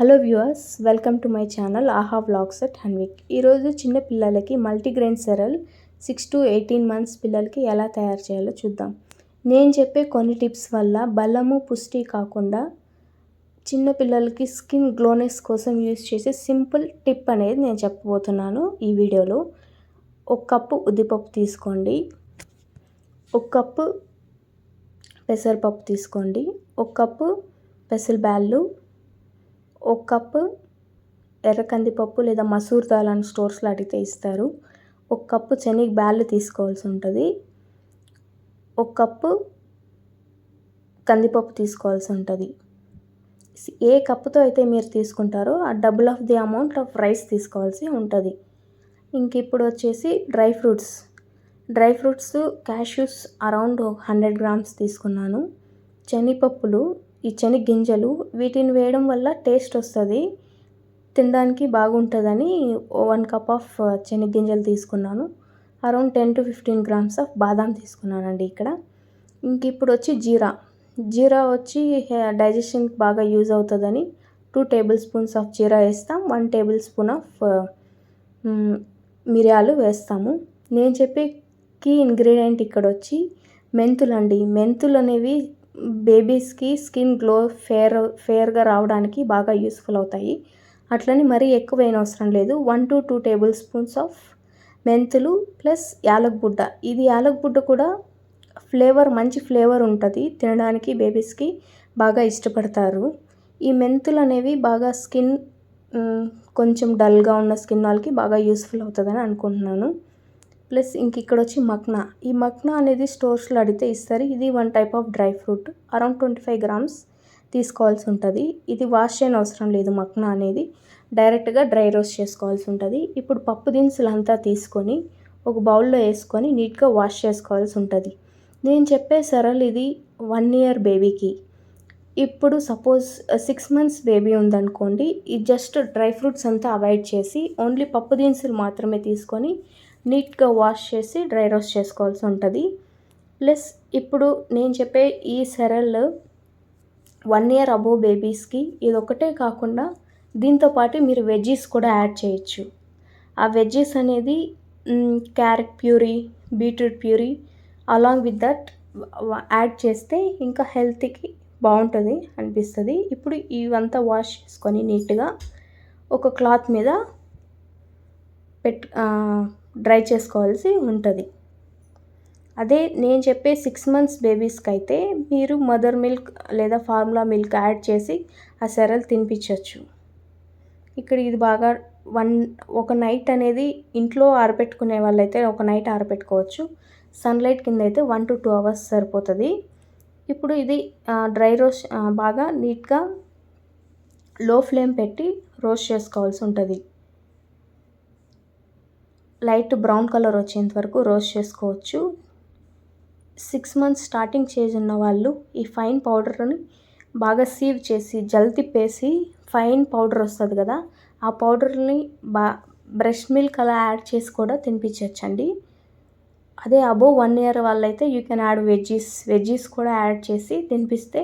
Hello viewers, welcome to my channel ఆహా vlogs at హన్విక్. ఈరోజు చిన్న పిల్లలకి మల్టీగ్రెయిన్ సెరల్ 6 to 18 months పిల్లలకి ఎలా తయారు చేయాలో చూద్దాం. నేను చెప్పే కొన్ని టిప్స్ వల్ల బలము పుష్టి కాకుండా చిన్న పిల్లలకి స్కిన్ గ్లోనెస్ కోసం యూజ్ చేసే సింపుల్ టిప్ అనేది నేను చెప్పబోతున్నాను ఈ వీడియోలో. 1 కప్పు ఉద్దిపప్పు తీసుకోండి, 1 కప్పు పెసరపప్పు తీసుకోండి, 1 కప్పు పెసరబ్యాళ్ళు, 1 కప్పు ఎర్ర కందిపప్పు లేదా మసూర్ దాల్ అని స్టోర్స్లో అడిగితే ఇస్తారు, 1 కప్పు శనగ బ్యాళ్ళు తీసుకోవాల్సి ఉంటుంది, 1 కప్పు కందిపప్పు తీసుకోవాల్సి ఉంటుంది. ఏ కప్పుతో అయితే మీరు తీసుకుంటారో ఆ double of the amount of rice తీసుకోవాల్సి ఉంటుంది. ఇంక ఇప్పుడు వచ్చేసి dry fruits cashews around 100 grams తీసుకున్నాను. శనగపప్పులు, ఈ శనగ గింజలు వీటిని వేయడం వల్ల టేస్ట్ వస్తుంది, తినడానికి బాగుంటుందని 1 cup ఆఫ్ శనగ గింజలు తీసుకున్నాను. అరౌండ్ 10 to 15 grams ఆఫ్ బాదాం తీసుకున్నానండి ఇక్కడ. ఇంక ఇప్పుడు వచ్చి జీరా వచ్చి డైజెషన్కి బాగా యూజ్ అవుతుందని 2 tablespoons ఆఫ్ జీరా వేస్తాం, 1 tablespoon ఆఫ్ మిరియాలు వేస్తాము. నేను చెప్పే కీ ఇంగ్రీడియంట్ ఇక్కడ వచ్చి మెంతులండి. మెంతులు అనేవి బేబీస్కి స్కిన్ గ్లో ఫేర్గా రావడానికి బాగా యూస్ఫుల్ అవుతాయి. అట్లని మరీ ఎక్కువ వేయనవసరం లేదు. 1 to 2 tablespoons ఆఫ్ మెంతులు ప్లస్ యాలకుబుడ్డ. ఇది యాలకుబుడ్డ కూడా మంచి ఫ్లేవర్ ఉంటుంది, తినడానికి బేబీస్కి బాగా ఇష్టపడతారు. ఈ మెంతులు అనేవి బాగా స్కిన్ కొంచెం డల్గా ఉన్న స్కిన్ వాళ్ళకి బాగా యూస్ఫుల్ అవుతుందని అనుకుంటున్నాను. ప్లస్ ఇంక ఇక్కడ వచ్చి మక్నా. ఈ మక్నా అనేది స్టోర్స్లో అడిగితే ఇస్తారు. ఇది 1 type of dry fruit, around 25 grams తీసుకోవాల్సి ఉంటుంది. ఇది వాష్ చేయని అవసరం లేదు, మక్నా అనేది డైరెక్ట్గా డ్రై రోస్ట్ చేసుకోవాల్సి ఉంటుంది. ఇప్పుడు పప్పు దినుసులు అంతా తీసుకొని ఒక బౌల్లో వేసుకొని నీట్గా వాష్ చేసుకోవాల్సి ఉంటుంది. నేను చెప్పే సెరల్ ఇది 1 year బేబీకి. ఇప్పుడు సపోజ్ 6 months బేబీ ఉందనుకోండి, ఇది జస్ట్ డ్రై ఫ్రూట్స్ అంతా అవాయిడ్ చేసి ఓన్లీ పప్పు దినుసులు మాత్రమే తీసుకొని నీట్గా వాష్ చేసి డ్రై రోస్ట్ చేసుకోవాల్సి ఉంటుంది. ప్లస్ ఇప్పుడు నేను చెప్పే ఈ సెరల్ 1 year అబోవ్ బేబీస్కి ఇది ఒకటే కాకుండా దీంతోపాటు మీరు వెజ్జీస్ కూడా యాడ్ చేయొచ్చు. ఆ వెజ్జీస్ అనేది carrot puree, beetroot puree along with that add చేస్తే ఇంకా హెల్త్కి బాగుంటుంది అనిపిస్తుంది. ఇప్పుడు ఇవంతా వాష్ చేసుకొని నీట్గా ఒక క్లాత్ మీద డ్రై చేసుకోవాల్సి ఉంటుంది. అదే నేను చెప్పే 6 months బేబీస్కి అయితే మీరు మదర్ మిల్క్ లేదా ఫార్ములా మిల్క్ యాడ్ చేసి ఆ సెరల్ తినిపించవచ్చు. ఇక్కడ ఇది బాగా ఒక నైట్ అనేది ఇంట్లో ఆరబెట్టుకునే వాళ్ళైతే ఒక నైట్ ఆరబెట్టుకోవచ్చు. సన్లైట్ కింద అయితే 1 to 2 hours సరిపోతుంది. ఇప్పుడు ఇది డ్రై రోస్ట్ బాగా నీట్గా లో ఫ్లేమ్ పెట్టి రోస్ట్ చేసుకోవాల్సి ఉంటుంది. లైట్ బ్రౌన్ కలర్ వచ్చేంత వరకు రోస్ట్ చేసుకోవచ్చు. 6 months స్టార్టింగ్ స్టేజ్ ఉన్న వాళ్ళు ఈ ఫైన్ పౌడర్ని బాగా సీవ్ చేసి జల్ తిప్పేసి ఫైన్ పౌడర్ వస్తుంది కదా, ఆ పౌడర్ని బ్రెస్ట్ మిల్క్ అలా యాడ్ చేసి కూడా తినిపించవచ్చండి. అదే అబోవ్ 1 year వాళ్ళైతే యూ కెన్ యాడ్ వెజ్జీస్ కూడా యాడ్ చేసి తినిపిస్తే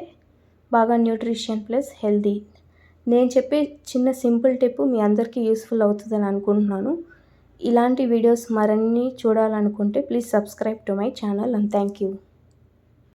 బాగా న్యూట్రిషన్ ప్లస్ హెల్తీ. నేను చెప్పే చిన్న సింపుల్ టిప్ మీ అందరికీ యూస్ఫుల్ అవుతుందని అనుకుంటున్నాను. ఇలాంటి వీడియోస్ మరిన్ని చూడాలనుకుంటే please subscribe to my channel and thank you.